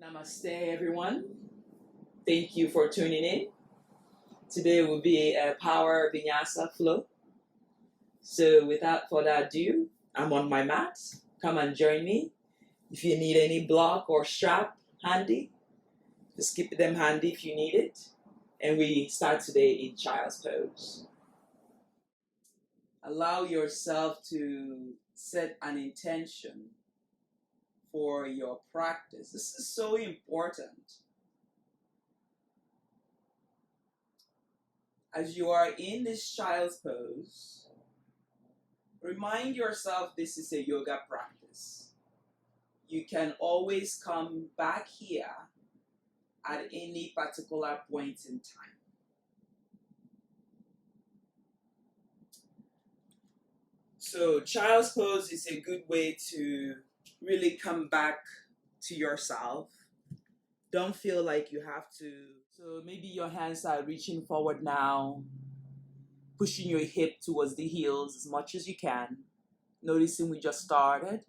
Namaste, everyone. Thank you for tuning in. Today will be a power vinyasa flow. So, without further ado, I'm on my mat. Come and join me. If you need any block or strap handy, just keep them handy if you need it. And we start today in child's pose. Allow yourself to set an intention for your practice. This is so important. As you are in this child's pose, remind yourself this is a yoga practice. You can always come back here at any particular point in time. So child's pose is a good way to really come back to yourself. Don't feel like you have to. So maybe your hands are reaching forward now, pushing your hip towards the heels as much as you can. Noticing we just started,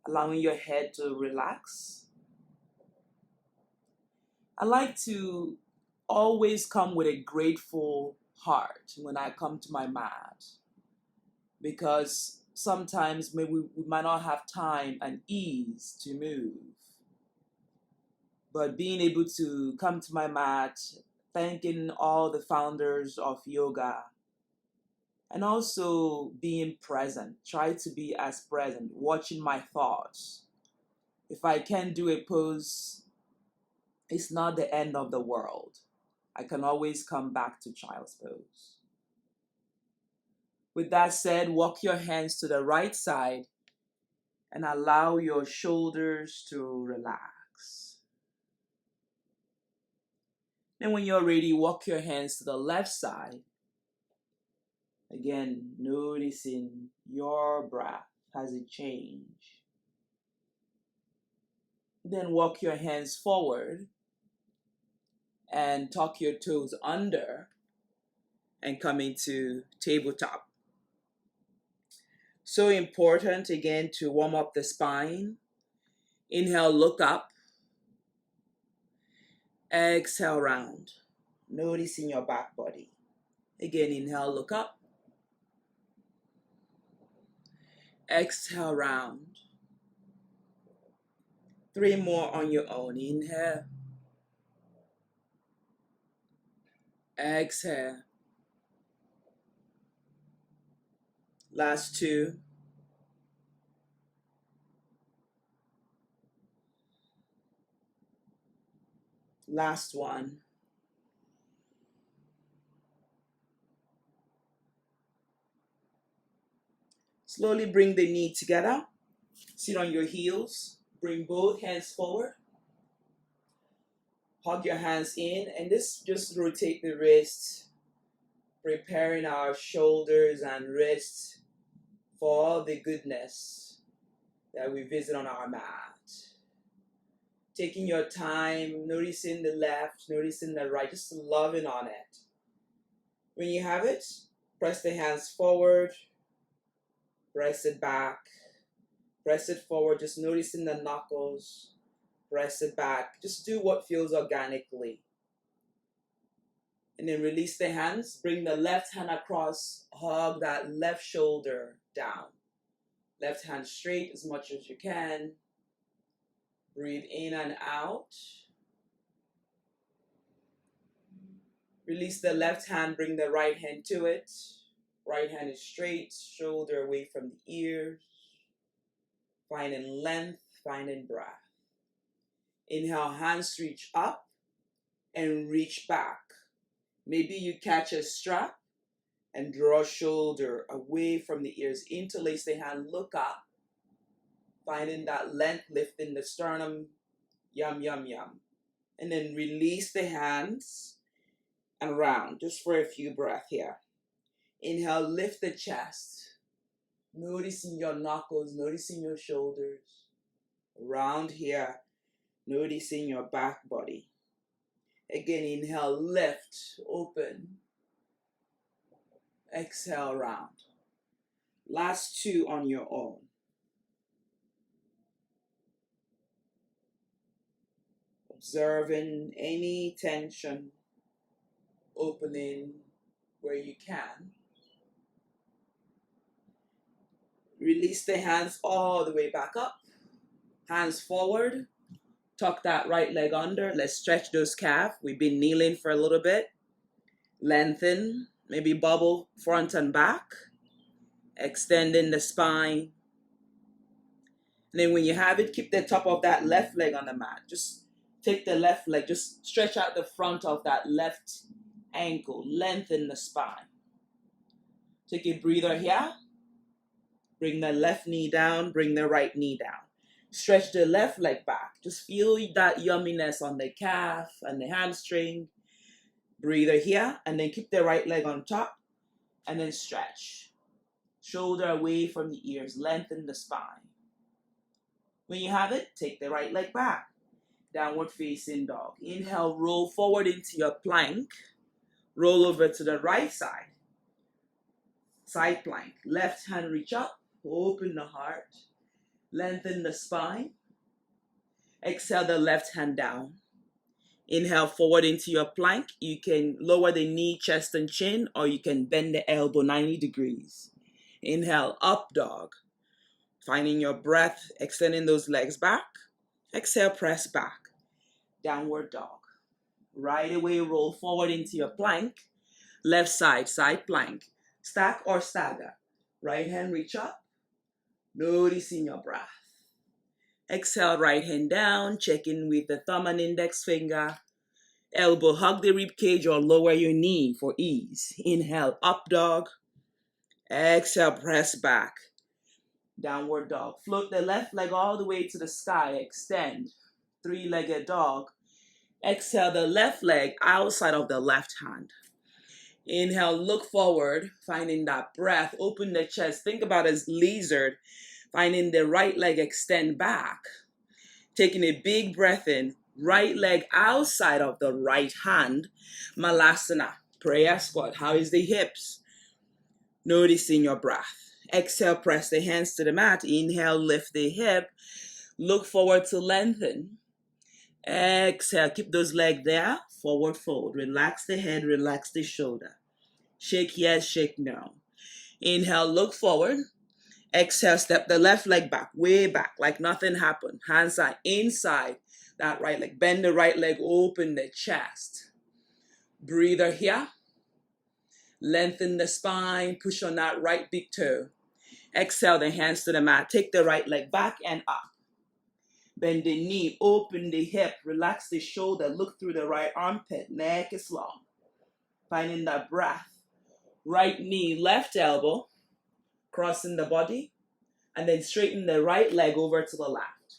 allowing your head to relax. I like to always come with a grateful heart when I come to my mat, because sometimes maybe we might not have time and ease to move. But being able to come to my mat, thanking all the founders of yoga, and also being present, try to be as present, watching my thoughts. If I can't do a pose, it's not the end of the world. I can always come back to child's pose. With that said, walk your hands to the right side and allow your shoulders to relax. Then when you're ready, walk your hands to the left side. Again, noticing your breath as it changes. Then walk your hands forward and tuck your toes under and come into tabletop. So important, again, to warm up the spine. Inhale, look up. Exhale, round. Noticing your back body. Again, inhale, look up. Exhale, round. 3 more on your own. Inhale. Exhale. Last 2. Last 1. Slowly bring the knee together. Sit on your heels. Bring both hands forward. Hug your hands in, and just rotate the wrists, preparing our shoulders and wrists for all the goodness that we visit on our mat. Taking your time, noticing the left, noticing the right, just loving on it. When you have it, press the hands forward, press it back, press it forward, just noticing the knuckles, press it back. Just do what feels organically. And then release the hands, bring the left hand across, hug that left shoulder down. Left hand straight as much as you can. Breathe in and out. Release the left hand, bring the right hand to it. Right hand is straight, shoulder away from the ears. Finding length, finding breath. Inhale, hands reach up and reach back. Maybe you catch a strap and draw shoulder away from the ears. Interlace the hand, look up. Finding that length, lifting the sternum, yum, yum, yum. And then release the hands and round, just for a few breaths here. Inhale, lift the chest. Noticing your knuckles, noticing your shoulders. Round here, noticing your back body. Again, inhale, lift, open. Exhale, round. Last 2 on your own. Observing any tension opening where you can. Release the hands all the way back up. Hands forward. Tuck that right leg under. Let's stretch those calves. We've been kneeling for a little bit. Lengthen. Maybe bubble front and back. Extending the spine. And then when you have it, keep the top of that left leg on the mat. Just take the left leg. Just stretch out the front of that left ankle. Lengthen the spine. Take a breather here. Bring the left knee down. Bring the right knee down. Stretch the left leg back. Just feel that yumminess on the calf and the hamstring. Breather here. And then keep the right leg on top. And then stretch. Shoulder away from the ears. Lengthen the spine. When you have it, take the right leg back. Downward facing dog. Inhale, roll forward into your plank. Roll over to the right side. Side plank. Left hand reach up. Open the heart. Lengthen the spine. Exhale the left hand down. Inhale forward into your plank. You can lower the knee, chest, and chin, or you can bend the elbow 90 degrees. Inhale, up dog. Finding your breath, extending those legs back. Exhale, press back. Downward dog. Right away, roll forward into your plank. Left side, side plank. Stack or stagger. Right hand reach up. Noticing your breath. Exhale, right hand down. Check in with the thumb and index finger. Elbow, hug the rib cage or lower your knee for ease. Inhale, up dog. Exhale, press back. Downward dog. Float the left leg all the way to the sky. Extend. Three-legged dog. Exhale the left leg outside of the left hand. Inhale, look forward, finding that breath. Open the chest. Think about as lizard. Finding the right leg extend back. Taking a big breath in. Right leg outside of the right hand. Malasana. Prayer squat. How is the hips? Noticing your breath. Exhale, press the hands to the mat. Inhale, lift the hip. Look forward to lengthen. Exhale, keep those legs there. Forward fold. Relax the head, relax the shoulder. Shake yes, shake no. Inhale, look forward. Exhale, step the left leg back, way back, like nothing happened. Hands are inside that right leg. Bend the right leg, open the chest. Breather here. Lengthen the spine, push on that right big toe. Exhale the hands to the mat. Take the right leg back and up. Bend the knee, open the hip, relax the shoulder, look through the right armpit, neck is long. Finding that breath. Right knee, left elbow, crossing the body, and then straighten the right leg over to the left.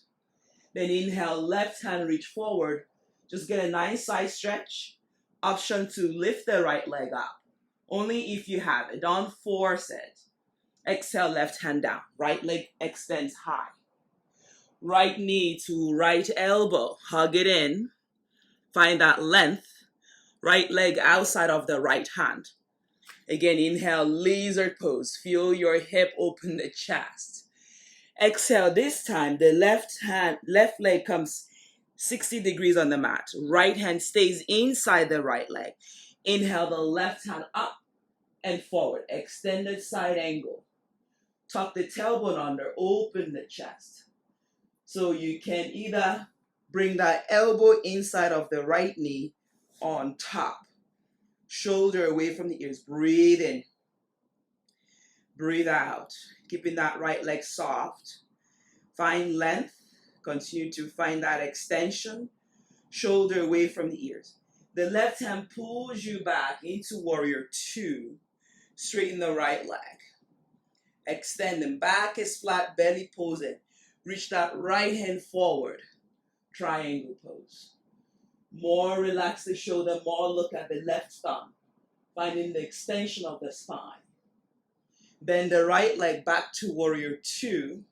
Then inhale, left hand reach forward. Just get a nice side stretch. Option to lift the right leg up. Only if you have it. Don't force it. Exhale, left hand down. Right leg extends high. Right knee to right elbow. Hug it in. Find that length. Right leg outside of the right hand. Again, inhale, lizard pose. Feel your hip open the chest. Exhale, this time the left leg comes 60 degrees on the mat. Right hand stays inside the right leg. Inhale the left hand up and forward. Extended side angle. Tuck the tailbone under, open the chest. So you can either bring that elbow inside of the right knee on top. Shoulder away from the ears. Breathe in. Breathe out. Keeping that right leg soft. Find length. Continue to find that extension. Shoulder away from the ears. The left hand pulls you back into warrior two. Straighten the right leg. Extending. Back is flat, belly posing. Reach that right hand forward. Triangle pose. More relax the shoulder, more look at the left thumb. Finding the extension of the spine. Bend the right leg back to warrior two.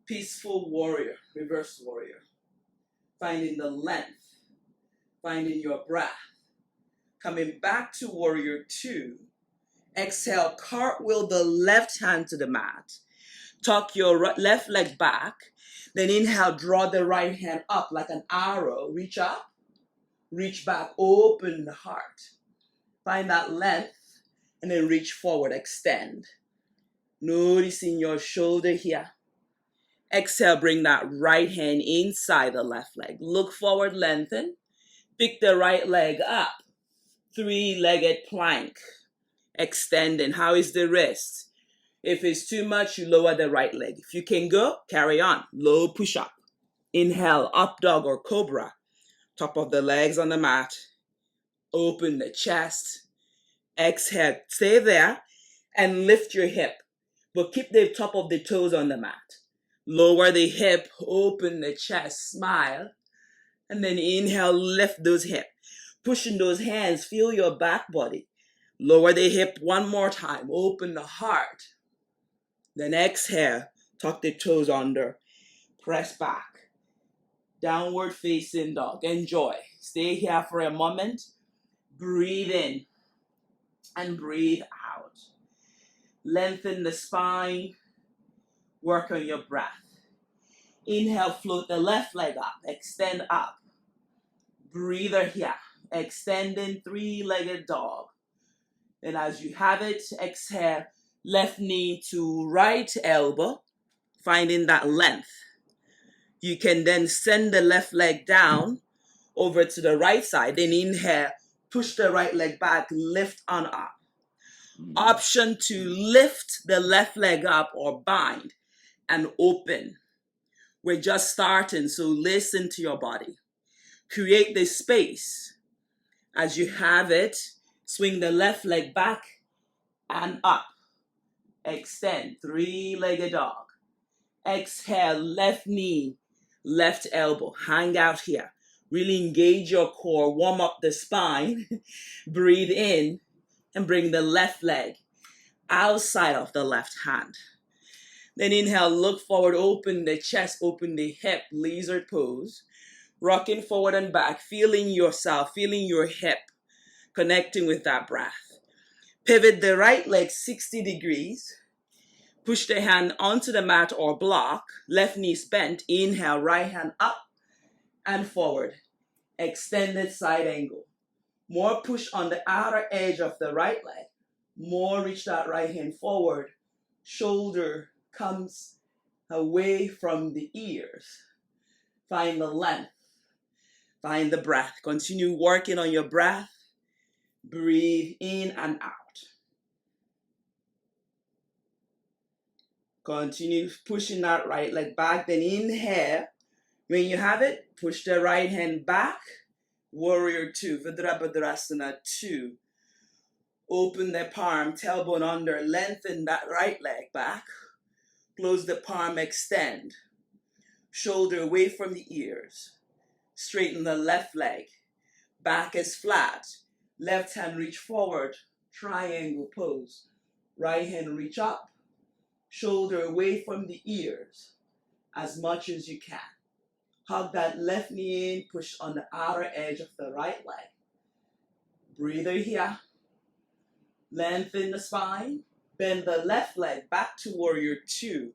Peaceful warrior, reverse warrior. Finding the length. Finding your breath. Coming back to warrior two. Exhale, cartwheel the left hand to the mat. Tuck your left leg back. Then inhale, draw the right hand up like an arrow. Reach up, reach back, open the heart. Find that length, and then reach forward, extend. Noticing your shoulder here. Exhale, bring that right hand inside the left leg. Look forward, lengthen. Pick the right leg up. Three-legged plank. Extending. How is the wrist? If it's too much, you lower the right leg. If you can go, carry on. Low push-up. Inhale, up dog or cobra. Top of the legs on the mat. Open the chest. Exhale, stay there and lift your hip. But keep the top of the toes on the mat. Lower the hip, open the chest, smile. And then inhale, lift those hips. Pushing those hands, feel your back body. Lower the hip one more time, open the heart. Then exhale, tuck the toes under, press back. Downward facing dog, enjoy. Stay here for a moment. Breathe in and breathe out. Lengthen the spine, work on your breath. Inhale, float the left leg up, extend up. Breather here, extending three-legged dog. And as you have it, exhale, left knee to right elbow, finding that length. You can then send the left leg down over to the right side. Then inhale, push the right leg back, lift on up. Option to lift the left leg up or bind and open. We're just starting, so listen to your body. Create the space. As you have it, swing the left leg back and up. Extend, three-legged dog. Exhale, left knee, left elbow. Hang out here. Really engage your core, warm up the spine. Breathe in and bring the left leg outside of the left hand. Then inhale, look forward, open the chest, open the hip, lizard pose. Rocking forward and back, feeling yourself, feeling your hip, connecting with that breath. Pivot the right leg 60 degrees. Push the hand onto the mat or block. Left knee bent. Inhale, right hand up and forward. Extended side angle. More push on the outer edge of the right leg. More reach that right hand forward. Shoulder comes away from the ears. Find the length. Find the breath. Continue working on your breath. Breathe in and out. Continue pushing that right leg back. Then inhale. When you have it, push the right hand back. Warrior 2. Virabhadrasana 2. Open the palm, tailbone under. Lengthen that right leg back. Close the palm, extend. Shoulder away from the ears. Straighten the left leg. Back is flat. Left hand reach forward. Triangle pose. Right hand reach up. Shoulder away from the ears as much as you can. Hug that left knee in. Push on the outer edge of the right leg. Breather here. Lengthen the spine. Bend the left leg back to warrior 2.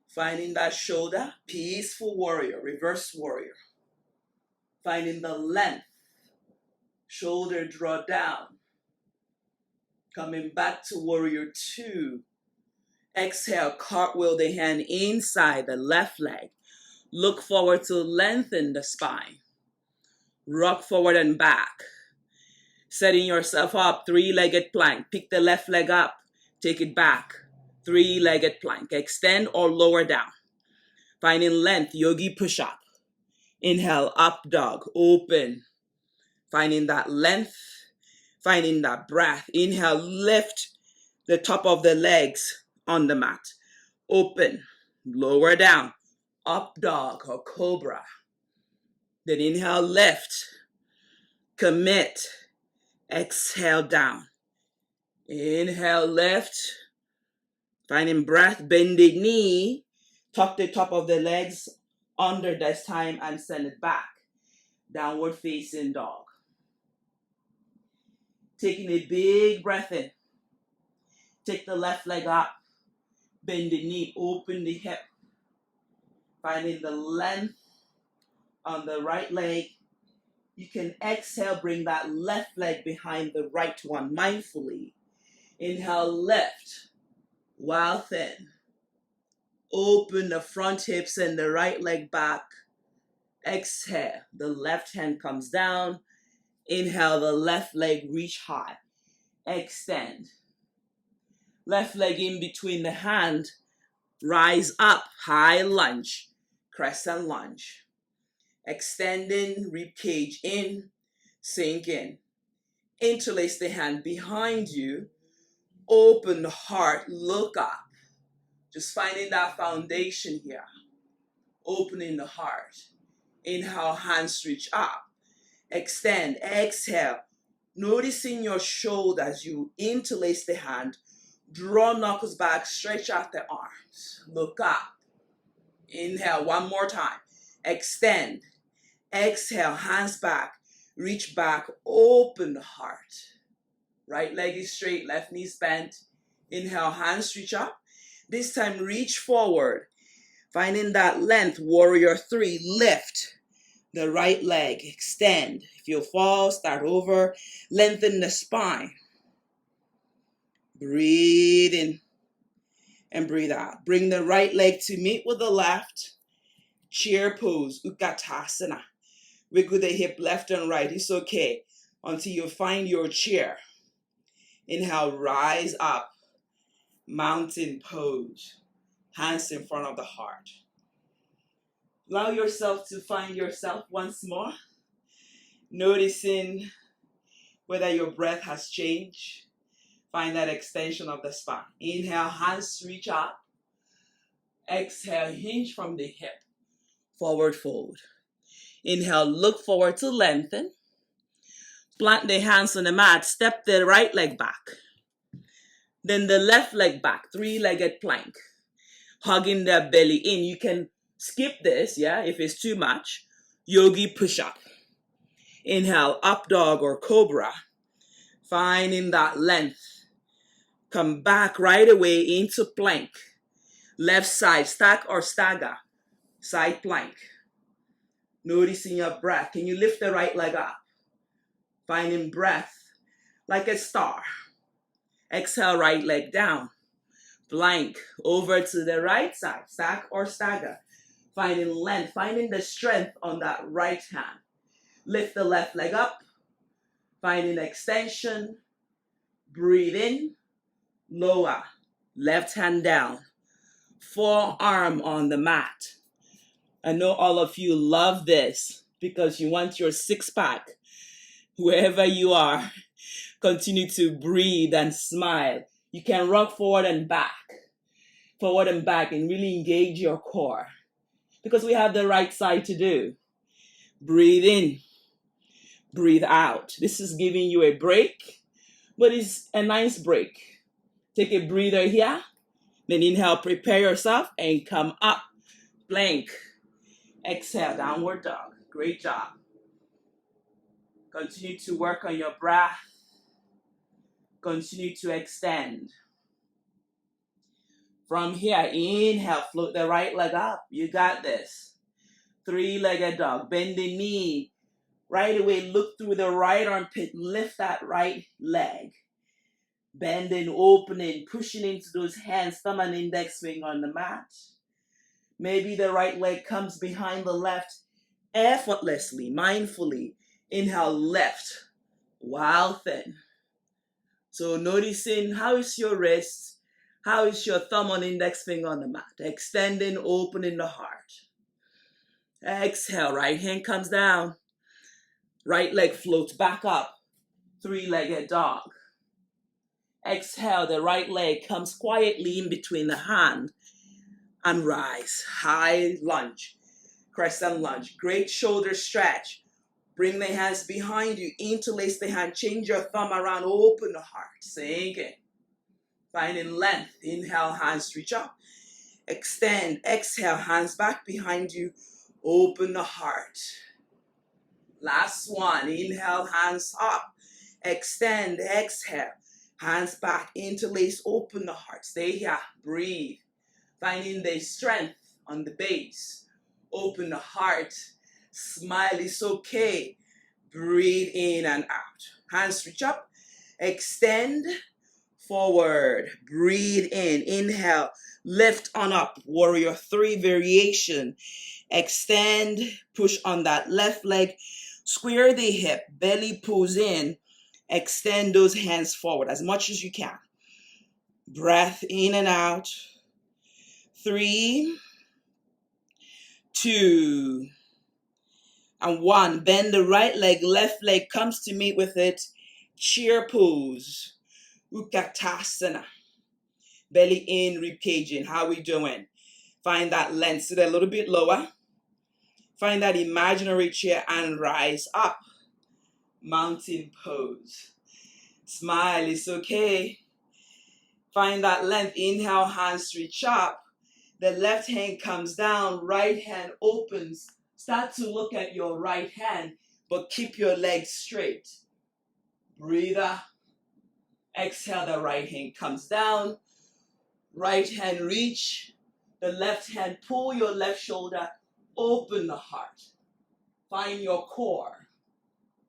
Finding that shoulder. Peaceful warrior. Reverse warrior. Finding the length. Shoulder draw down. Coming back to warrior 2. Exhale, cartwheel the hand inside the left leg. Look forward to lengthen the spine. Rock forward and back. Setting yourself up, three-legged plank. Pick the left leg up, take it back. Three-legged plank. Extend or lower down. Finding length, yogi push-up. Inhale, up dog, open. Finding that length, finding that breath. Inhale, lift the top of the legs on the mat. Open, lower down, up dog or cobra. Then inhale, lift, commit, exhale down. Inhale, lift, finding breath, bend the knee, tuck the top of the legs under this time and send it back. Downward facing dog. Taking a big breath in. Take the left leg up. Bend the knee, open the hip. Finding the length on the right leg. You can exhale, bring that left leg behind the right one mindfully. Inhale, lift while thin. Open the front hips and the right leg back. Exhale, the left hand comes down. Inhale, the left leg reach high. Extend. Left leg in between the hand. Rise up, high lunge, crescent lunge. Extending, rib cage in, sink in. Interlace the hand behind you. Open the heart, look up. Just finding that foundation here. Opening the heart. Inhale, hands reach up. Extend, exhale. Noticing your shoulders, you interlace the hand. Draw knuckles back, stretch out the arms. Look up. Inhale, one more time. Extend. Exhale, hands back. Reach back, open the heart. Right leg is straight, left knee is bent. Inhale, hands reach up. This time, reach forward. Finding that length, warrior three, lift. The right leg, extend. If you fall, start over. Lengthen the spine. Breathe in and breathe out. Bring the right leg to meet with the left. Chair pose, Utkatasana. Wiggle the hip left and right. It's okay until you find your chair. Inhale, rise up. Mountain pose. Hands in front of the heart. Allow yourself to find yourself once more. Noticing whether your breath has changed. Find that extension of the spine. Inhale, hands reach up. Exhale, hinge from the hip. Forward fold. Inhale, look forward to lengthen. Plant the hands on the mat. Step the right leg back. Then the left leg back. Three-legged plank. Hugging the belly in. You can skip this, if it's too much. Yogi push-up. Inhale, up dog or cobra. Finding that length. Come back right away into plank. Left side, stack or stagger. Side plank. Noticing your breath. Can you lift the right leg up? Finding breath like a star. Exhale, right leg down. Plank over to the right side. Stack or stagger. Finding length. Finding the strength on that right hand. Lift the left leg up. Finding extension. Breathe in. Lower. Left hand down. Forearm on the mat. I know all of you love this because you want your six-pack. Wherever you are, continue to breathe and smile. You can rock forward and back, and really engage your core because we have the right side to do. Breathe in, breathe out. This is giving you a break, but it's a nice break. Take a breather here, then inhale, prepare yourself and come up, plank. Exhale, downward dog. Great job. Continue to work on your breath. Continue to extend. From here, inhale, float the right leg up. You got this. Three-legged dog. Bend the knee. Right away, look through the right armpit. Lift that right leg. Bending, opening, pushing into those hands. Thumb and index finger on the mat. Maybe the right leg comes behind the left effortlessly, mindfully. Inhale, left, while thin. So noticing how is your wrist, how is your thumb and index finger on the mat. Extending, opening the heart. Exhale, right hand comes down. Right leg floats back up. Three-legged dog. Exhale, the right leg comes quietly in between the hand. And rise. High lunge. Crescent lunge. Great shoulder stretch. Bring the hands behind you. Interlace the hand. Change your thumb around. Open the heart. Sink in. Finding length. Inhale, hands reach up. Extend. Exhale, hands back behind you. Open the heart. Last one. Inhale, hands up. Extend. Exhale. Hands back. Interlace. Open the heart. Stay here. Breathe. Finding the strength on the base. Open the heart. Smile, it's okay. Breathe in and out. Hands reach up. Extend. Forward. Breathe in. Inhale. Lift on up. Warrior 3 variation. Extend. Push on that left leg. Square the hip. Belly pulls in. Extend those hands forward as much as you can. Breath in and out. 3, 2, and 1. Bend the right leg. Left leg comes to meet with it. Chair pose. Utkatasana. Belly in, rib cage in. How we doing? Find that length. Sit a little bit lower. Find that imaginary chair and rise up. Mountain pose. Smile, it's okay. Find that length. Inhale, hands reach up. The left hand comes down. Right hand opens. Start to look at your right hand, but keep your legs straight. Breathe out. Exhale, the right hand comes down. Right hand reach. The left hand pull your left shoulder. Open the heart. Find your core.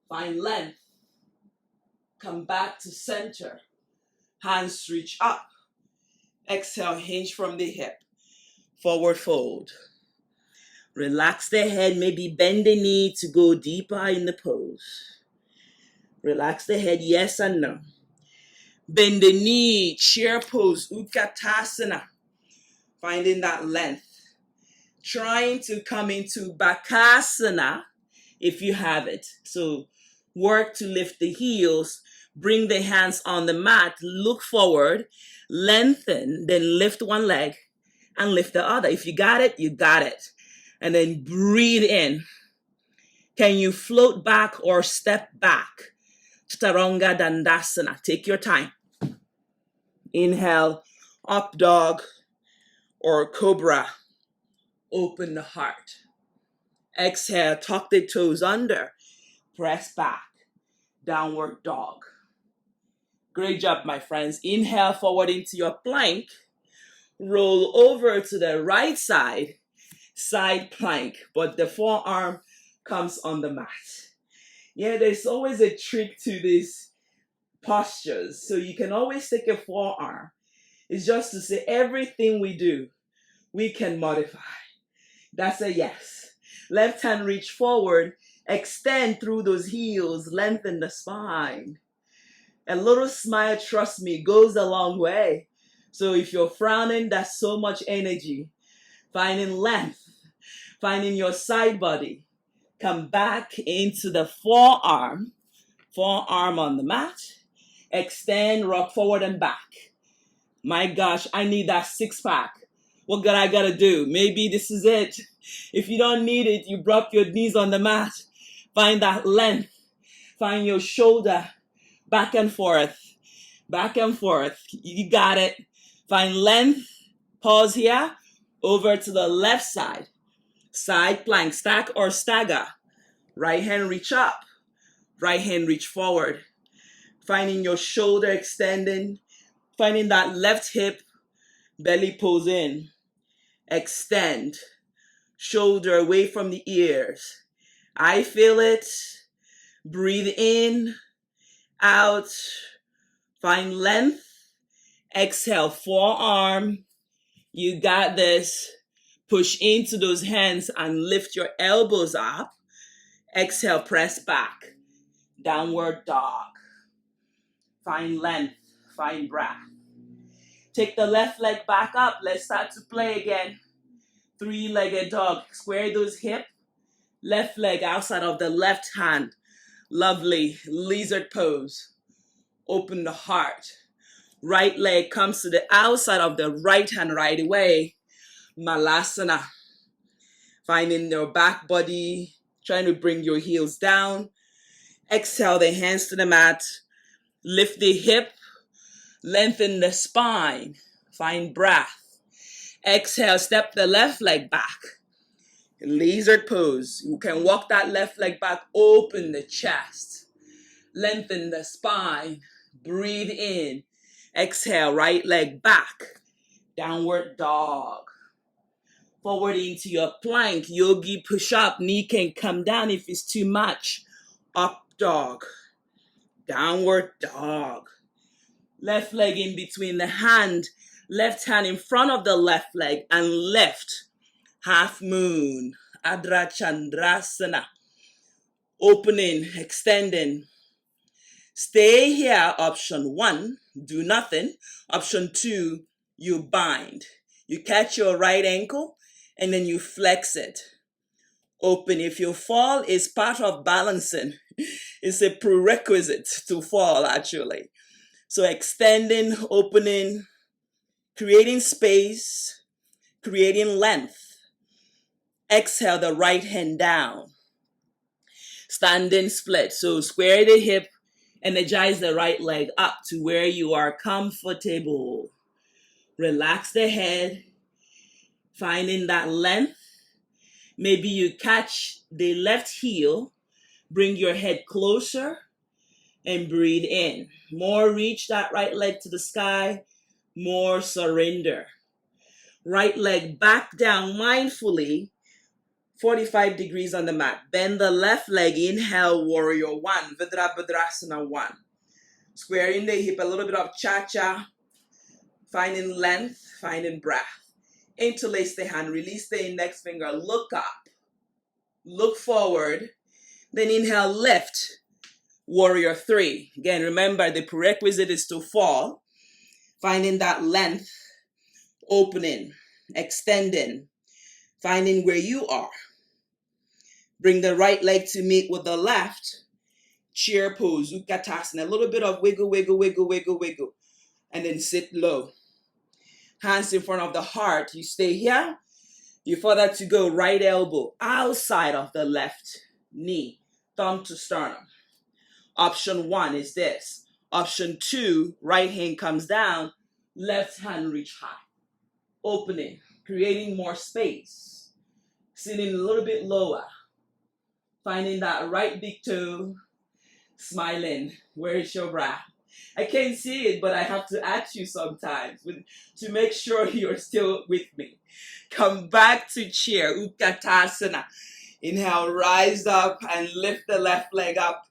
Find length. Come back to center. Hands reach up. Exhale, hinge from the hip. Forward fold. Relax the head, maybe bend the knee to go deeper in the pose. Relax the head, yes and no. Bend the knee, chair pose, Utkatasana. Finding that length. Trying to come into Bakasana if you have it. So work to lift the heels, bring the hands on the mat, look forward, lengthen, then lift one leg and lift the other. If you got it, you got it. And then breathe in. Can you float back or step back? Chaturanga Dandasana. Take your time. Inhale, up dog or cobra. Open the heart. Exhale, tuck the toes under. Press back. Downward dog. Great job, my friends. Inhale forward into your plank. Roll over to the right side. Side plank, but the forearm comes on the mat. Yeah, there's always a trick to these postures. So you can always take a forearm. It's just to say everything we do, we can modify. That's a yes. Left hand reach forward, extend through those heels, lengthen the spine. A little smile, trust me, goes a long way. So if you're frowning, that's so much energy. Finding length, finding your side body. Come back into the forearm on the mat. Extend, rock forward and back. My gosh, I need that 6-pack. What I gotta do? Maybe this is it. If you don't need it, you drop your knees on the mat. Find that length. Find your shoulder. Back and forth. Back and forth. You got it. Find length. Pause here. Over to the left side. Side plank, stack or stagger. Right hand reach up. Right hand reach forward. Finding your shoulder extending. Finding that left hip. Belly pulls in. Extend. Shoulder away from the ears. I feel it. Breathe in. Out. Find length. Exhale, forearm. You got this. Push into those hands and lift your elbows up. Exhale, press back. Downward dog. Find length. Find breath. Take the left leg back up. Let's start to play again. 3-legged dog. Square those hips. Left leg outside of the left hand. Lovely. Lizard pose. Open the heart. Right leg comes to the outside of the right hand right away. Malasana. Finding your back body. Trying to bring your heels down. Exhale the hands to the mat. Lift the hip. Lengthen the spine. Find breath. Exhale, step the left leg back. Lizard pose. You can walk that left leg back. Open the chest. Lengthen the spine. Breathe in. Exhale, right leg back. downward dog. Forward into your plank, yogi push-up. Knee can come down if it's too much. Up dog, downward dog. Left leg in between the hand, left hand in front of the left leg, and left. Half moon, Adra Chandrasana. Opening, extending. Stay here, option 1, do nothing. Option 2, you bind. You catch your right ankle and then you flex it. Open. If you fall, it's part of balancing. It's a prerequisite to fall, actually. So extending, opening, creating space, creating length. Exhale the right hand down. Standing split. So square the hip, energize the right leg up to where you are comfortable. Relax the head, finding that length. Maybe you catch the left heel, bring your head closer, and breathe in. More reach that right leg to the sky, more surrender. Right leg back down mindfully, 45 degrees on the mat. Bend the left leg, inhale, warrior 1, Vidrasana 1. Squaring the hip, a little bit of cha-cha, finding length, finding breath. Interlace the hand, release the index finger, look up, look forward, then inhale, lift, warrior 3. Again, remember the prerequisite is to fall, finding that length, opening, extending, finding where you are. Bring the right leg to meet with the left, chair pose, Utkatasana, a little bit of wiggle, wiggle, wiggle, wiggle, wiggle, and then sit low. Hands in front of the heart, you stay here. You further to go, right elbow outside of the left knee, thumb to sternum. Option 1 is this. Option 2, right hand comes down, left hand reach high. Opening, creating more space. Sitting a little bit lower. Finding that right big toe, smiling. Where is your breath? I can't see it, but I have to ask you sometimes to make sure you're still with me. Come back to chair, Utkatasana. Inhale, rise up and lift the left leg up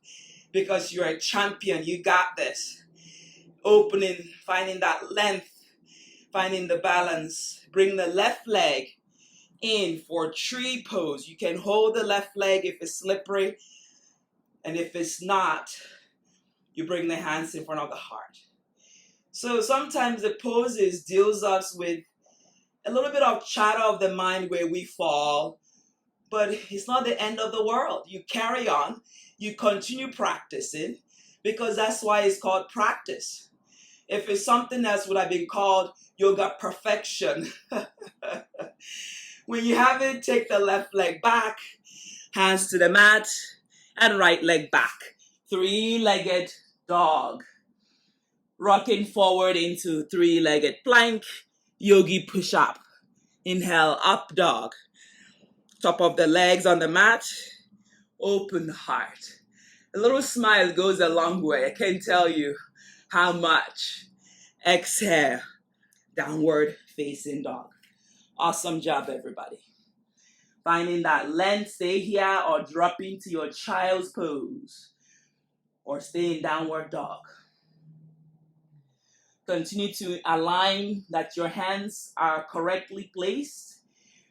because you're a champion. You got this. Opening, finding that length, finding the balance. Bring the left leg in for tree pose. You can hold the left leg if it's slippery, and if it's not, you bring the hands in front of the heart. So sometimes the poses deals us with a little bit of chatter of the mind where we fall, but it's not the end of the world. You carry on, you continue practicing, because that's why it's called practice. If it's something else would have been called yoga perfection. When you have it, take the left leg back, hands to the mat, and right leg back. 3-legged dog. Rocking forward into 3-legged plank, yogi push-up. Inhale, up dog. Top of the legs on the mat, open heart. A little smile goes a long way. I can't tell you how much. Exhale, downward facing dog. Awesome job, everybody. Finding that length, stay here or drop into your child's pose or stay in downward dog. Continue to align that your hands are correctly placed.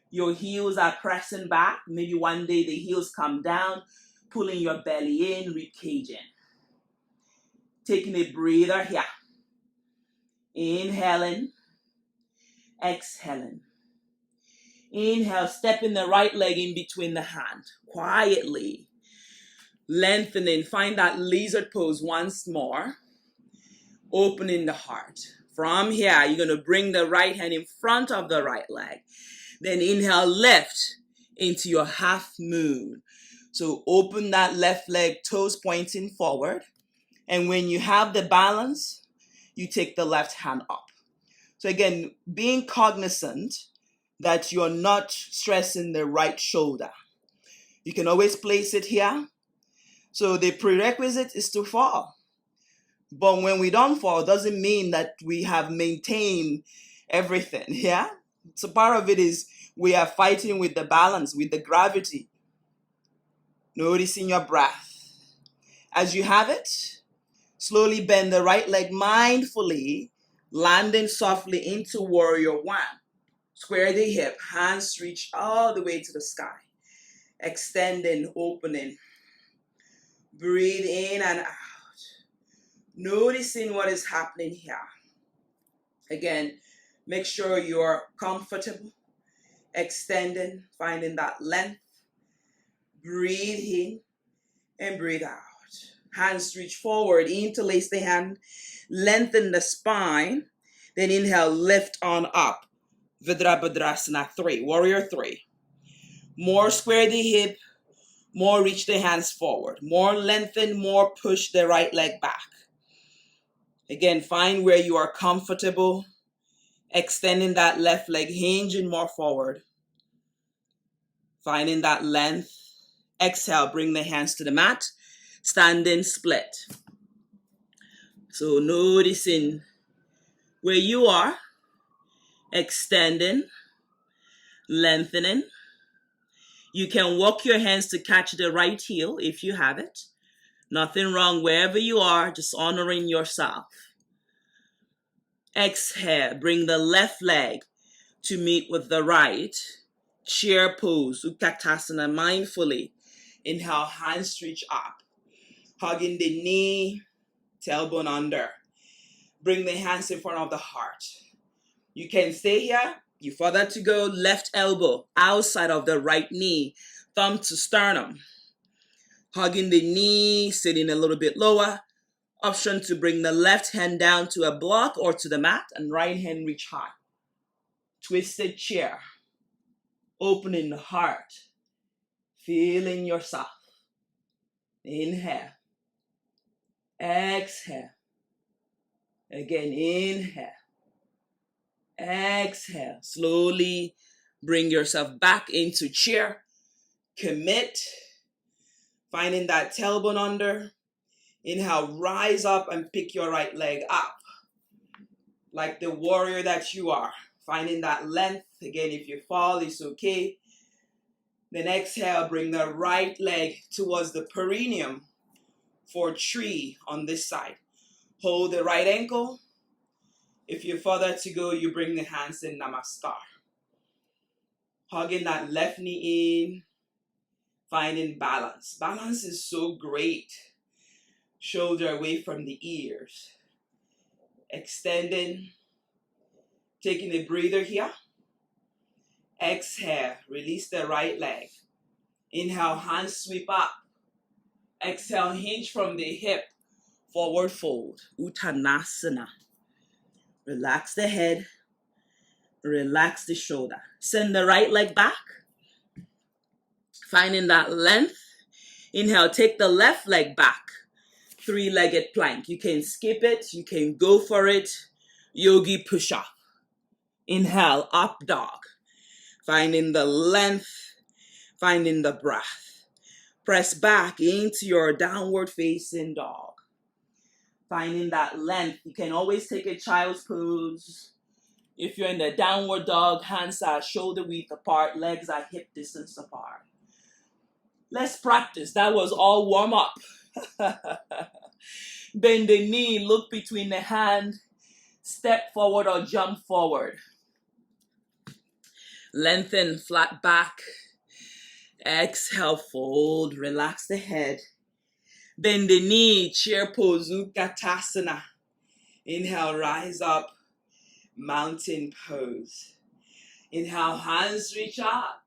Your heels are pressing back. Maybe one day the heels come down, pulling your belly in, rib cage in. Taking a breather here. Inhaling, exhaling. Inhale, stepping the right leg in between the hand, quietly. Lengthening, find that lizard pose once more. Opening the heart. From here, you're going to bring the right hand in front of the right leg. Then inhale, lift into your half moon. So open that left leg, toes pointing forward. And when you have the balance, you take the left hand up. So again, being cognizant that you're not stressing the right shoulder. You can always place it here. So the prerequisite is to fall. But when we don't fall, it doesn't mean that we have maintained everything, yeah? So part of it is we are fighting with the balance, with the gravity. Noticing your breath. As you have it, slowly bend the right leg mindfully, landing softly into warrior one. Square the hip, hands reach all the way to the sky. Extending, opening. Breathe in and out. Noticing what is happening here. Again, make sure you're comfortable. Extending, finding that length. Breathe in and breathe out. Hands reach forward, interlace the hand, lengthen the spine. Then inhale, lift on up. Virabhadrasana 3, warrior 3. More square the hip, more reach the hands forward. More lengthen, more push the right leg back. Again, find where you are comfortable. Extending that left leg, hinging more forward. Finding that length. Exhale, bring the hands to the mat. Standing split. So noticing where you are. Extending. Lengthening. You can walk your hands to catch the right heel if you have it. Nothing wrong wherever you are, just honoring yourself. Exhale, bring the left leg to meet with the right. Chair pose, Utkatasana, mindfully. Inhale, hands reach up. Hugging the knee, tailbone under. Bring the hands in front of the heart. You can stay here. You further to go, left elbow outside of the right knee, thumb to sternum. Hugging the knee, sitting a little bit lower. Option to bring the left hand down to a block or to the mat and right hand reach high. Twisted chair. Opening the heart. Feeling yourself. Inhale. Exhale. Again, inhale. Exhale. Slowly bring yourself back into chair. Commit. Finding that tailbone under. Inhale, rise up and pick your right leg up. Like the warrior that you are. Finding that length. Again, if you fall, it's okay. Then exhale, bring the right leg towards the perineum for tree on this side. Hold the right ankle. If you're further to go, you bring the hands in Namaskar. Hugging that left knee in. Finding balance. Balance is so great. Shoulder away from the ears. Extending. Taking a breather here. Exhale. Release the right leg. Inhale, hands sweep up. Exhale, hinge from the hip. Forward fold. Uttanasana. Relax the head. Relax the shoulder. Send the right leg back. Finding that length. Inhale, take the left leg back. Three-legged plank. You can skip it. You can go for it. Yogi push-up. Inhale, up dog. Finding the length. Finding the breath. Press back into your downward facing dog. Finding that length. You can always take a child's pose. If you're in the downward dog, hands are shoulder width apart, legs are hip distance apart. Let's practice. That was all warm up. Bend the knee, look between the hand, step forward or jump forward. Lengthen, flat back. Exhale, fold, relax the head. Bend the knee, chair pose, Utkatasana. Inhale, rise up, mountain pose. Inhale, hands reach up.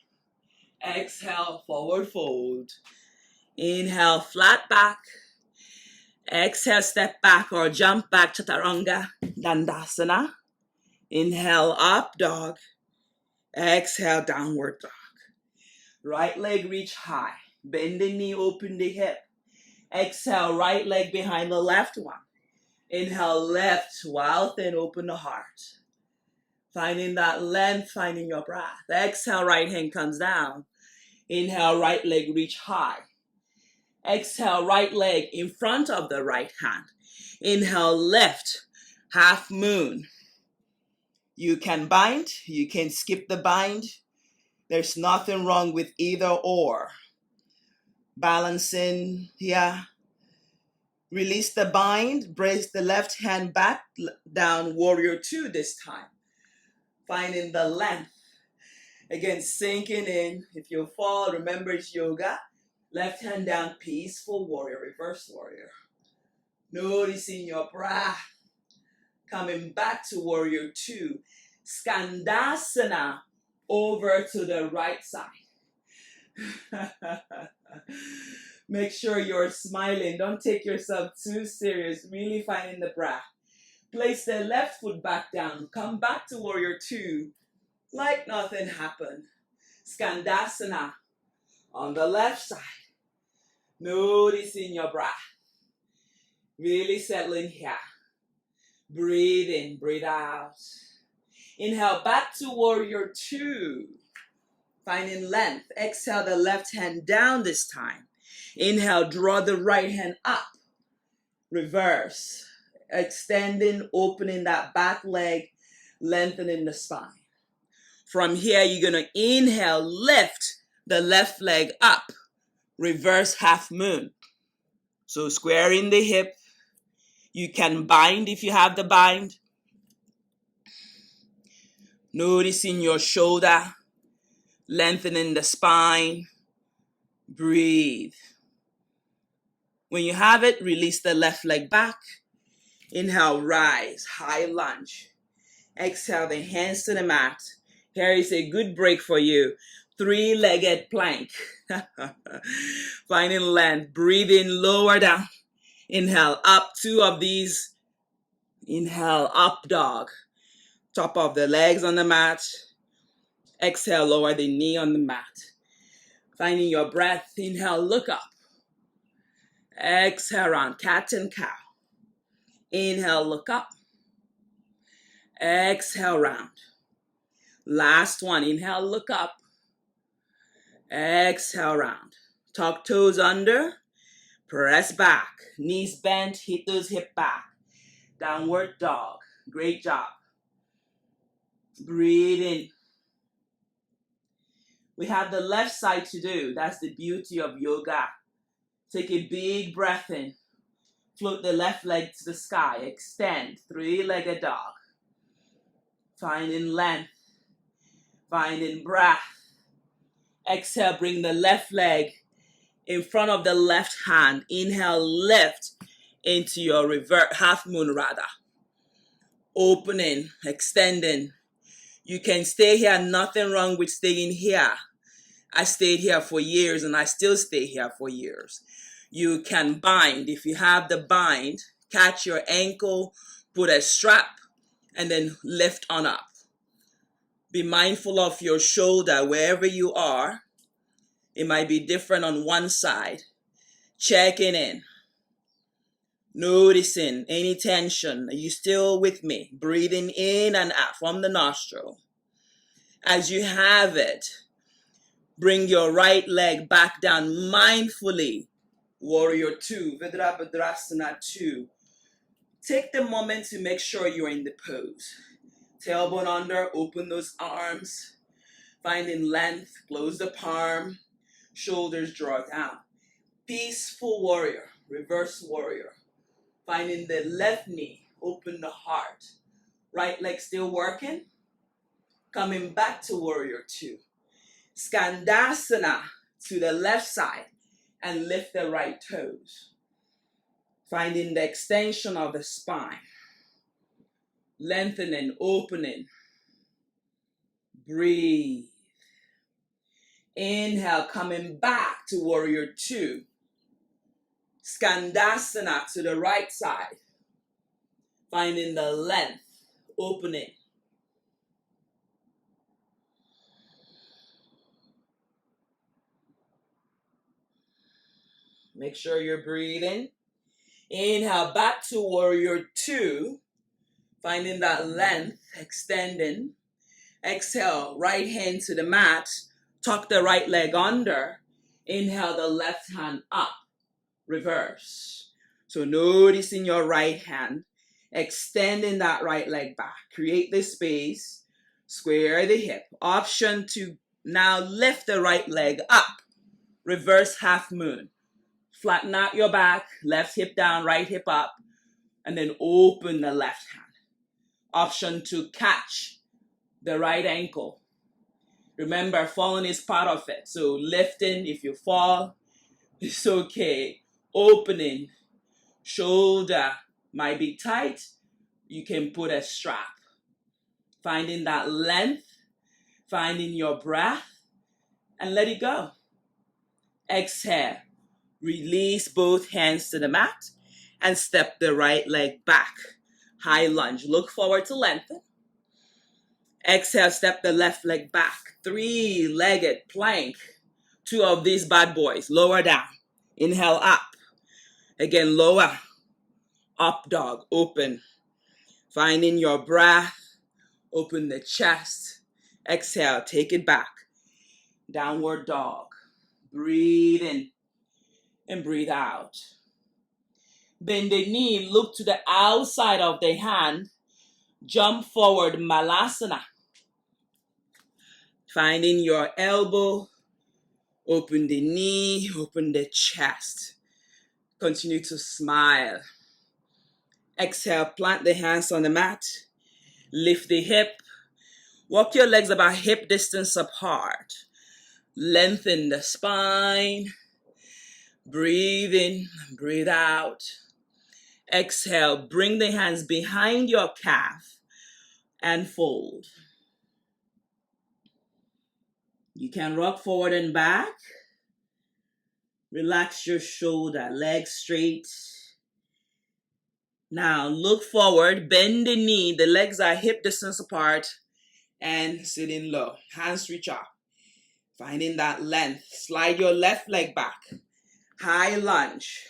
Exhale, forward fold. Inhale, flat back. Exhale, step back or jump back, Chaturanga Dandasana. Inhale, up dog. Exhale, downward dog. Right leg reach high. Bend the knee, open the hip. Exhale, right leg behind the left one. Inhale, left, wild thin, open the heart. Finding that length, finding your breath. Exhale, right hand comes down. Inhale, right leg reach high. Exhale, right leg in front of the right hand. Inhale, left, half moon. You can bind, you can skip the bind. There's nothing wrong with either or. Balancing here. Release the bind, brace the left hand back, down, warrior two this time. Finding the length. Again, sinking in. If you fall, remember it's yoga. Left hand down, peaceful warrior, reverse warrior. Noticing your breath. Coming back to warrior two. Skandasana, over to the right side. Make sure you're smiling. Don't take yourself too serious. Really finding the breath. Place the left foot back down. Come back to warrior two like nothing happened. Skandasana on the left side. Noticing your breath. Really settling here. Breathe in, breathe out. Inhale back to warrior two. Finding length. Exhale the left hand down this time. Inhale, draw the right hand up. Reverse. Extending, opening that back leg, lengthening the spine. From here, you're going to inhale, lift the left leg up. Reverse half moon. So squaring the hip. You can bind if you have the bind. Noticing your shoulder. Lengthening the spine. Breathe. When you have it, release the left leg back. Inhale, rise, high lunge. Exhale, the hands to the mat. Here is a good break for you. Three-legged plank. Finding length. Breathe in, lower down. Inhale, up, two of these. Inhale, up dog. Top of the legs on the mat. Exhale, lower the knee on the mat. Finding your breath. Inhale, look up. Exhale, round, cat and cow. Inhale, look up. Exhale, round. Last one. Inhale, look up. Exhale, round. Tuck toes under. Press back. Knees bent. Hit those hip back. Downward dog. Great job. Breathe in. We have the left side to do. That's the beauty of yoga. Take a big breath in. Float the left leg to the sky. Extend. Three-legged dog. Finding length. Finding breath. Exhale, bring the left leg in front of the left hand. Inhale, lift into your half moon rather. Opening, extending. You can stay here, nothing wrong with staying here. I stayed here for years and I still stay here for years. You can bind. If you have the bind, catch your ankle, put a strap, and then lift on up. Be mindful of your shoulder wherever you are. It might be different on one side. Checking in. Noticing any tension. Are you still with me? Breathing in and out from the nostril. As you have it, bring your right leg back down mindfully. Warrior two, Virabhadrasana two. Take the moment to make sure you're in the pose. Tailbone under, open those arms. Finding length, close the palm. Shoulders draw down. Peaceful warrior, reverse warrior. Finding the left knee, open the heart. Right leg still working. Coming back to warrior two. Skandasana to the left side and lift the right toes. Finding the extension of the spine. Lengthening, opening. Breathe. Inhale, coming back to warrior two. Skandasana to the right side. Finding the length, opening. Make sure you're breathing. Inhale, back to warrior two. Finding that length, extending. Exhale, right hand to the mat. Tuck the right leg under. Inhale, the left hand up. Reverse. So noticing your right hand. Extending that right leg back. Create the space. Square the hip. Option to now lift the right leg up. Reverse half moon. Flatten out your back. Left hip down, right hip up. And then open the left hand. Option to catch the right ankle. Remember, falling is part of it. So lifting, if you fall, it's okay. Opening, shoulder might be tight. You can put a strap. Finding that length, finding your breath, and let it go. Exhale. Release both hands to the mat and step the right leg back. High lunge. Look forward to lengthen. Exhale, step the left leg back. Three-legged plank. Two of these bad boys. Lower down. Inhale up. Again, lower. Up dog. Open. Finding your breath. Open the chest. Exhale. Take it back. Downward dog. Breathe in and breathe out. Bend the knee. Look to the outside of the hand. Jump forward. Malasana. Finding your elbow, open the knee, open the chest. Continue to smile. Exhale, plant the hands on the mat. Lift the hip. Walk your legs about hip distance apart. Lengthen the spine. Breathe in, breathe out. Exhale, bring the hands behind your calf and fold. You can rock forward and back. Relax your shoulder, legs straight. Now look forward, bend the knee. The legs are hip distance apart and sitting low. Hands reach up. Finding that length. Slide your left leg back. High lunge.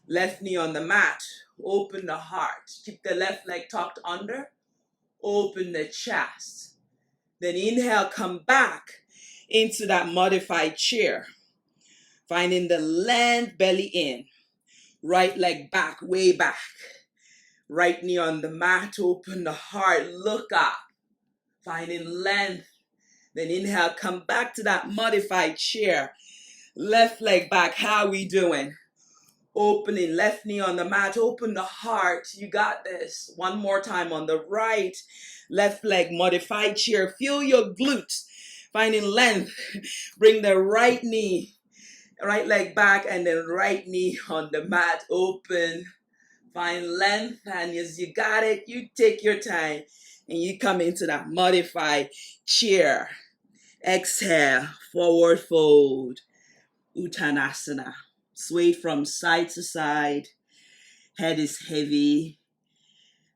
Left knee on the mat. Open the heart. Keep the left leg tucked under. Open the chest. Then inhale, come back into that modified chair. Finding the length, belly in. Right leg back, way back. Right knee on the mat, open the heart, look up. Finding length. Then inhale, come back to that modified chair. Left leg back, how we doing? Opening, left knee on the mat, open the heart. You got this. One more time on the right. Left leg, modified chair. Feel your glutes. Finding length. Bring the right knee, right leg back, and then right knee on the mat. Open. Find length. And as you got it, you take your time and you come into that modified chair. Exhale. Forward fold. Uttanasana. Sway from side to side. Head is heavy.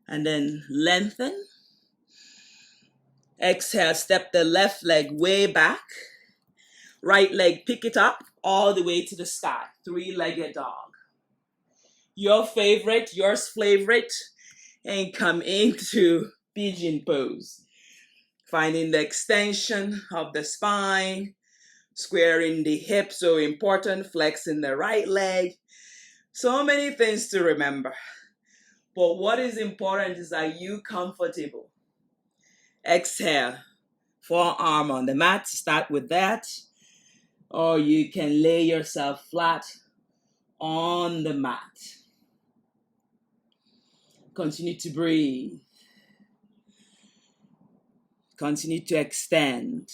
And then lengthen. Exhale, step the left leg way back. Right leg, pick it up all the way to the sky. Three-legged dog. Your favorite, yours favorite. And come into pigeon pose. Finding the extension of the spine. Squaring the hips, so important. Flexing the right leg. So many things to remember. But what is important is, are you comfortable? Exhale. Forearm on the mat. Start with that. Or you can lay yourself flat on the mat. Continue to breathe. Continue to extend.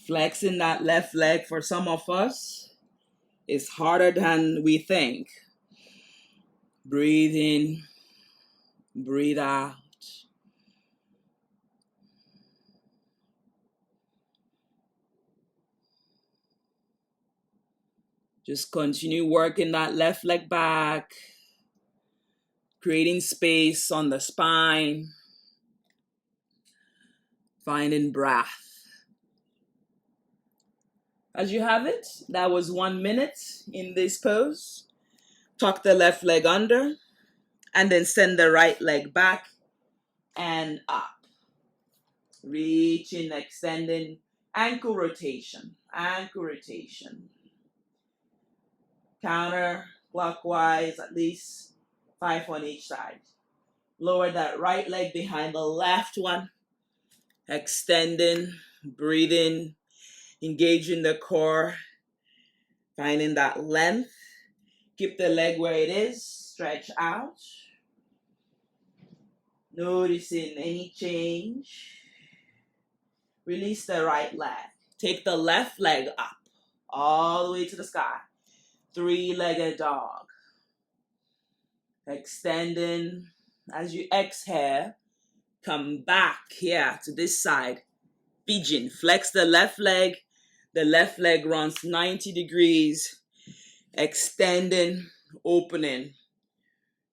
Flexing that left leg for some of us is harder than we think. Breathe in, breathe out. Just continue working that left leg back, creating space on the spine, finding breath. As you have it, that was 1 minute in this pose. Tuck the left leg under, and then send the right leg back and up. Reaching, extending, ankle rotation, ankle rotation. Counter clockwise, at least 5 on each side. Lower that right leg behind the left one. Extending, breathing, engaging the core, finding that length. Keep the leg where it is, stretch out. Noticing any change. Release the right leg. Take the left leg up, all the way to the sky. 3-legged dog. Extending. As you exhale, come back here to this side. Pigeon. Flex the left leg. The left leg runs 90 degrees. Extending, opening.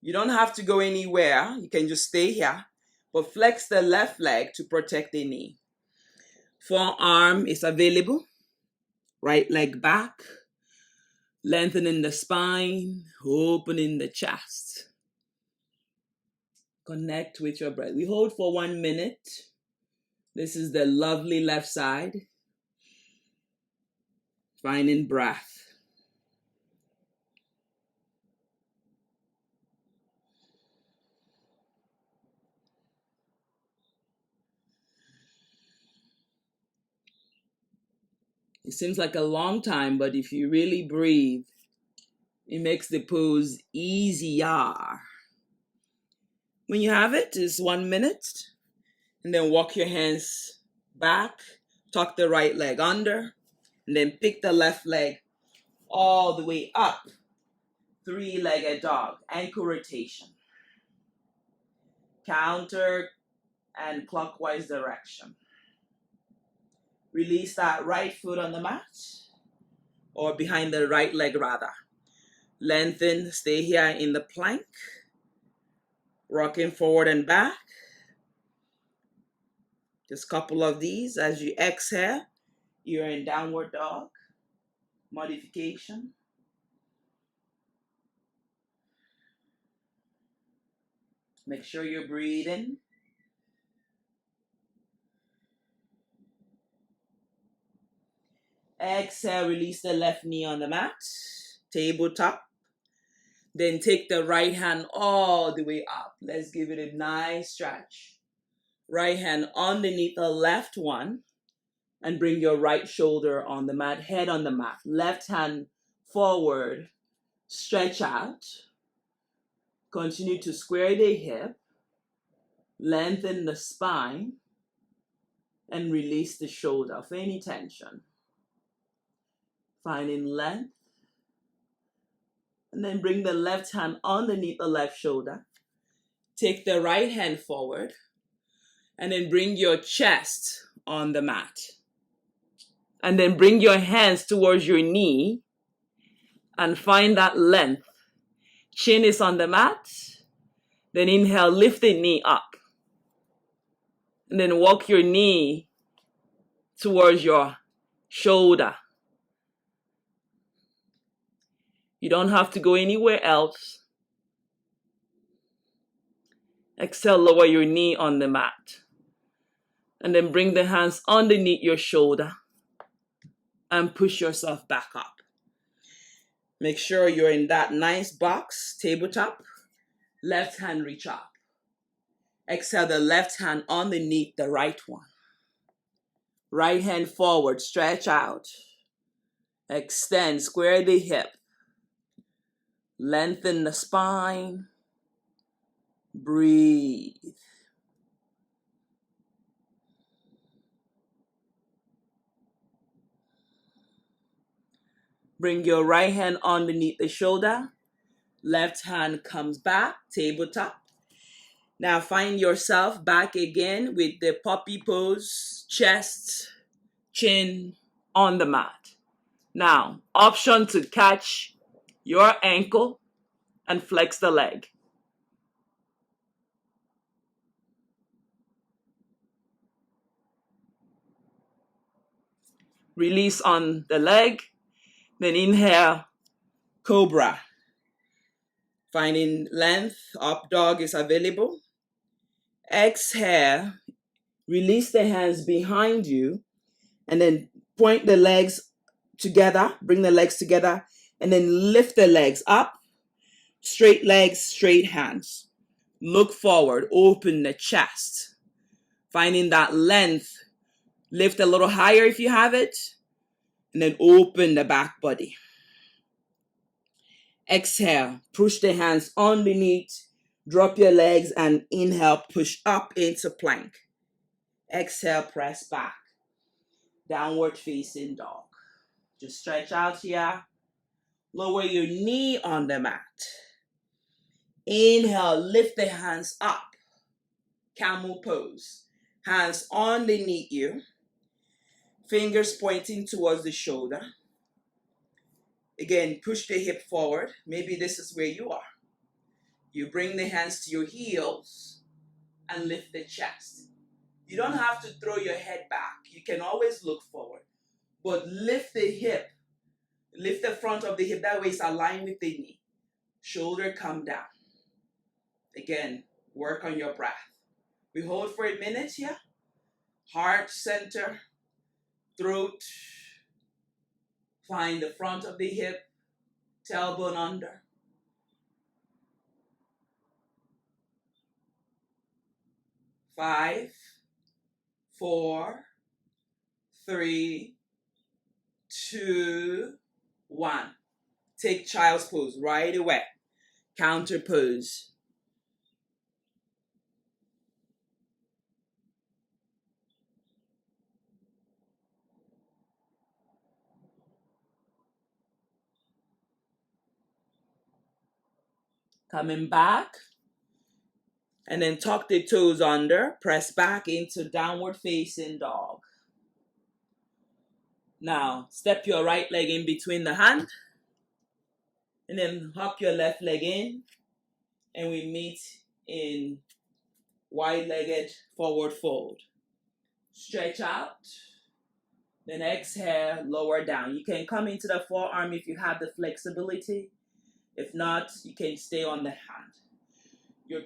You don't have to go anywhere. You can just stay here. But flex the left leg to protect the knee. Forearm is available. Right leg back. Lengthening the spine. Opening the chest. Connect with your breath. We hold for 1 minute. This is the lovely left side. Finding breath. It seems like a long time, but if you really breathe, it makes the pose easier. When you have it, it's 1 minute. And then walk your hands back. Tuck the right leg under. And then pick the left leg all the way up. 3-legged dog. Ankle rotation. Counter and clockwise direction. Release that right foot on the mat. Or behind the right leg rather. Lengthen. Stay here in the plank. Rocking forward and back. Just a couple of these. As you exhale, you're in downward dog. Modification. Make sure you're breathing. Exhale, release the left knee on the mat. Tabletop. Then take the right hand all the way up. Let's give it a nice stretch. Right hand underneath the left one. And bring your right shoulder on the mat, head on the mat. Left hand forward. Stretch out. Continue to square the hip. Lengthen the spine. And release the shoulder of any tension. Finding length. And then bring the left hand underneath the left shoulder. Take the right hand forward. And then bring your chest on the mat. And then bring your hands towards your knee. And find that length. Chin is on the mat. Then inhale, lift the knee up. And then walk your knee towards your shoulder. You don't have to go anywhere else. Exhale, lower your knee on the mat. And then bring the hands underneath your shoulder. And push yourself back up. Make sure you're in that nice box, tabletop. Left hand reach up. Exhale the left hand underneath the right one. Right hand forward, stretch out. Extend, square the hip. Lengthen the spine. Breathe. Bring your right hand underneath the shoulder. Left hand comes back, tabletop. Now find yourself back again with the puppy pose, chest, chin on the mat. Now, option to catch your ankle and flex the leg. Release on the leg. Then inhale, cobra. Finding length, up dog is available. Exhale, release the hands behind you. And then point the legs together, bring the legs together. And then lift the legs up. Straight legs, straight hands. Look forward, open the chest. Finding that length. Lift a little higher if you have it. And then open the back body. Exhale, push the hands underneath. Drop your legs and inhale, push up into plank. Exhale, press back. Downward facing dog. Just stretch out here. Lower your knee on the mat. Inhale, lift the hands up. Camel pose. Hands underneath you. Fingers pointing towards the shoulder. Again, push the hip forward. Maybe this is where you are. You bring the hands to your heels and lift the chest. You don't have to throw your head back. You can always look forward. But lift the hip. Lift the front of the hip. That way it's aligned with the knee. Shoulder come down. Again, work on your breath. We hold for a minute here. Heart center, throat. Find the front of the hip, tailbone under. Five, 4, 3, 2, 1. Take child's pose right away. Counter pose. Coming back. And then tuck the toes under. Press back into downward facing dog. Now, step your right leg in between the hand. And then hop your left leg in. And we meet in wide-legged forward fold. Stretch out. Then exhale, lower down. You can come into the forearm if you have the flexibility. If not, you can stay on the hand. You're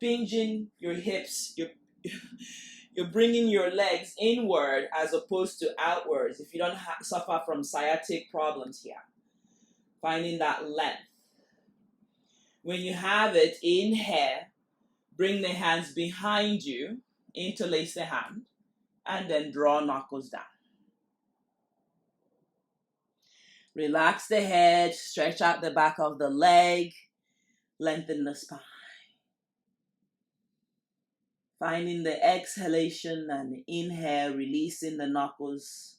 pinging your hips. You're bringing your legs inward as opposed to outwards. If you don't suffer from sciatic problems here, finding that length. When you have it, inhale, bring the hands behind you, interlace the hand, and then draw knuckles down. Relax the head, stretch out the back of the leg, lengthen the spine. Finding the exhalation and the inhale, releasing the knuckles.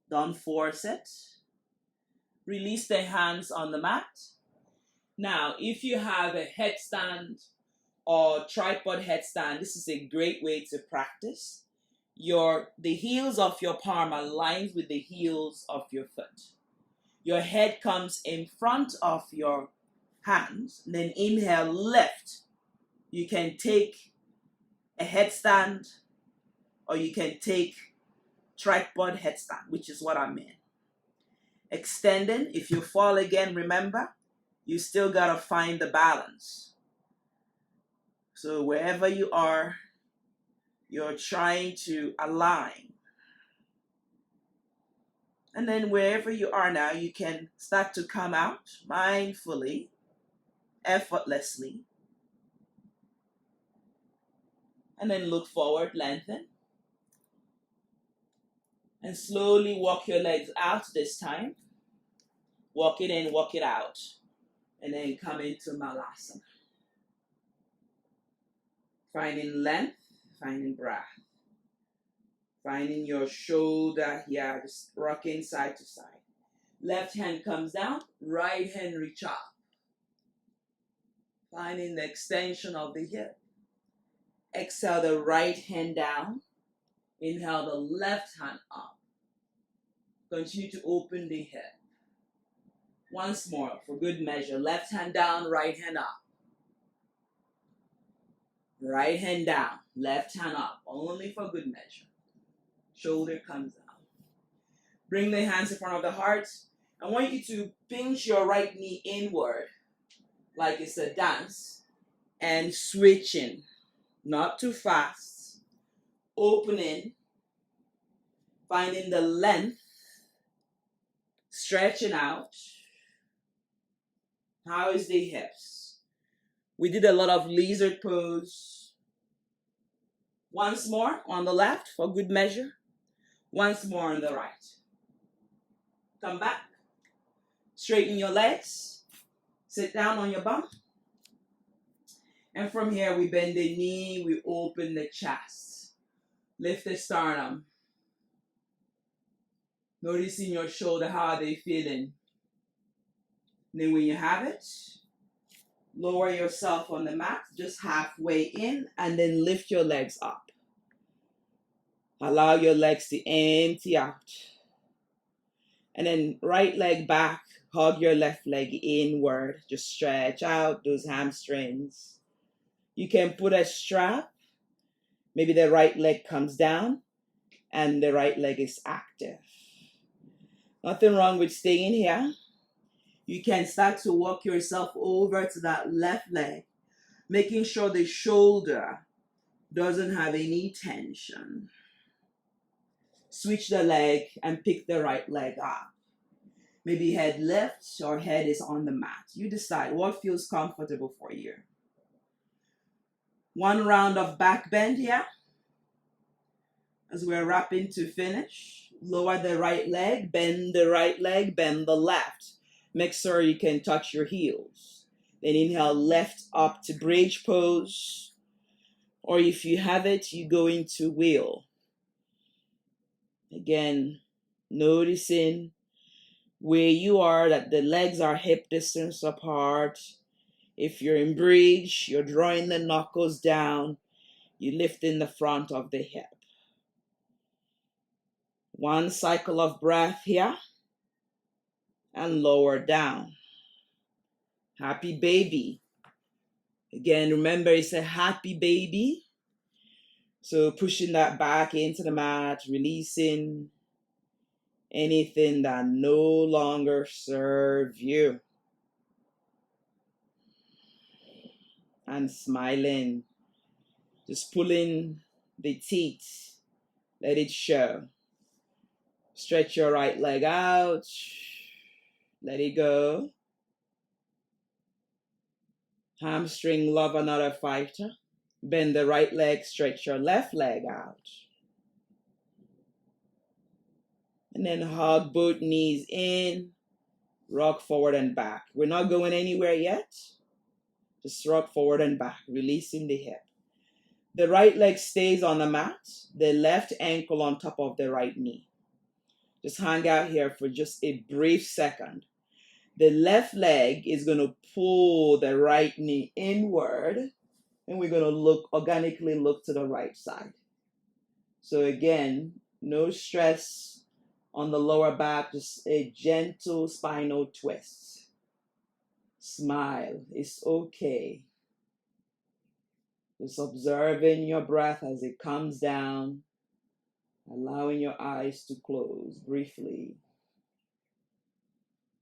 Don't force it. Release the hands on the mat. Now, if you have a headstand or tripod headstand, this is a great way to practice. The heels of your palm aligns with the heels of your foot. Your head comes in front of your hands. Then inhale, lift. You can take a headstand or you can take tripod headstand, which is what I mean. Extending. If you fall again, remember, you still gotta find the balance. So wherever you are, you're trying to align. And then wherever you are now, you can start to come out mindfully, effortlessly. And then look forward, lengthen. And slowly walk your legs out this time. Walk it in, walk it out. And then come into Malasana. Finding length, finding breath. Finding your shoulder here, just rocking side to side. Left hand comes down, right hand reach up. Finding the extension of the hip. Exhale the right hand down. Inhale the left hand up. Continue to open the hip. Once more, for good measure. Left hand down, right hand up. Right hand down, left hand up. Only for good measure. Shoulder comes down. Bring the hands in front of the heart. I want you to pinch your right knee inward, like it's a dance, and switching. Not too fast. Opening. Finding the length. Stretching out. How is the hips? We did a lot of lizard pose. Once more on the left for good measure. Once more on the right. Come back. Straighten your legs. Sit down on your bum. And from here, we bend the knee, we open the chest. Lift the sternum. Noticing your shoulder, how are they feeling? Then when you have it, lower yourself on the mat, just halfway in, and then lift your legs up. Allow your legs to empty out. And then right leg back, hug your left leg inward. Just stretch out those hamstrings. You can put a strap. Maybe the right leg comes down and the right leg is active. Nothing wrong with staying here. You can start to walk yourself over to that left leg, making sure the shoulder doesn't have any tension. Switch the leg and pick the right leg up. Maybe head left or head is on the mat. You decide what feels comfortable for you. One round of back bend here. As we're wrapping to finish, lower the right leg, bend the right leg, bend the left. Make sure you can touch your heels. Then inhale left up to bridge pose. Or if you have it, you go into wheel. Again, noticing where you are, that the legs are hip distance apart. If you're in bridge, you're drawing the knuckles down. You're lifting the front of the hip. One cycle of breath here. And lower down. Happy baby. Again, remember it's a happy baby. So pushing that back into the mat, releasing anything that no longer serves you. And smiling. Just pulling the teeth. Let it show. Stretch your right leg out. Let it go. Hamstring, love another fighter. Bend the right leg, stretch your left leg out. And then hug both knees in, rock forward and back. We're not going anywhere yet. Just rock forward and back, releasing the hip. The right leg stays on the mat, the left ankle on top of the right knee. Just hang out here for just a brief second. The left leg is going to pull the right knee inward, and we're going to organically look to the right side. So again, no stress on the lower back, just a gentle spinal twist. Smile, it's okay. Just observing your breath as it comes down, allowing your eyes to close briefly.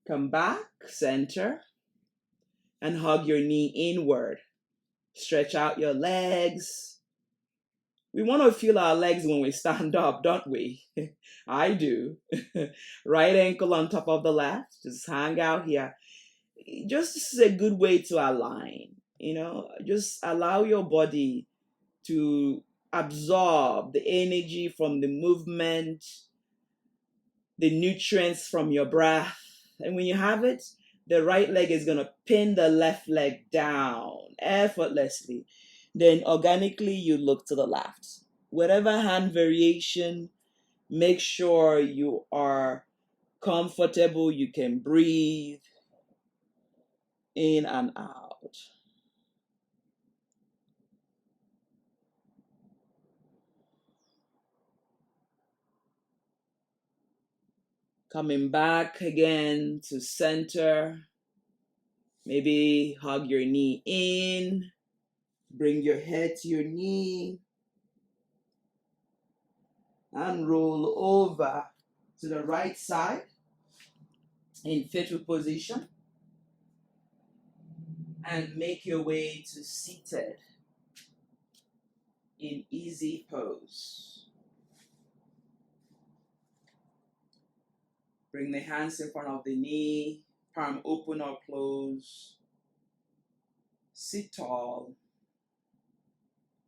Come back, center, and hug your knee inward. Stretch out your legs. We want to feel our legs when we stand up, don't we? I do. Right ankle on top of the left. Just hang out here. Just this is a good way to align. Just allow your body to absorb the energy from the movement, the nutrients from your breath. And when you have it, the right leg is going to pin the left leg down effortlessly. Then organically you look to the left. Whatever hand variation, make sure you are comfortable. You can breathe in and out. Coming back again to center. Maybe hug your knee in. Bring your head to your knee. And roll over to the right side in fetal position. And make your way to seated in easy pose. Bring the hands in front of the knee. palm open or close. Sit tall.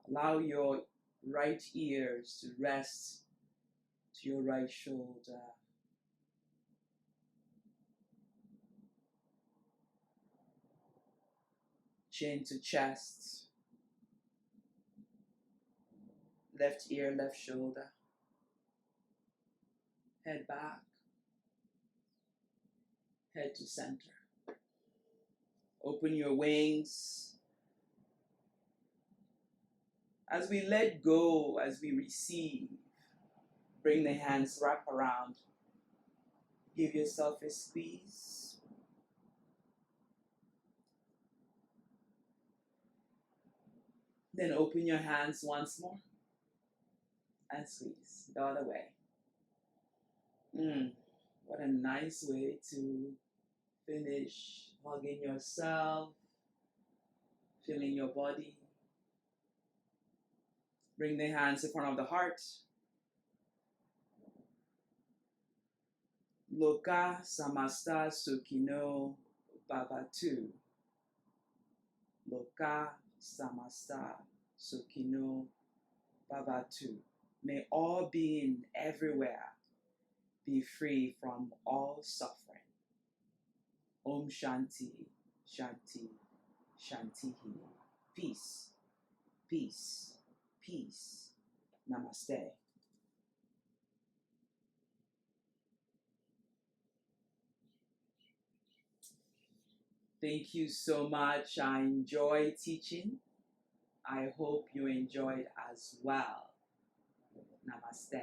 Allow your right ears to rest to your right shoulder. Chin to chest. Left ear, left shoulder. Head back. Head to center. Open your wings. As we let go, as we receive, bring the hands wrap around. Give yourself a squeeze. Then open your hands once more and squeeze the other way. What a nice way to finish, hugging yourself, feeling your body. Bring the hands in front of the heart. Loka samasta sukhino bhavatu. Loka samasta sukhino bhavatu. May all being everywhere be free from all suffering. Om Shanti, Shanti, Shantihi. Peace, peace, peace. Namaste. Thank you so much. I enjoy teaching. I hope you enjoyed as well. Namaste.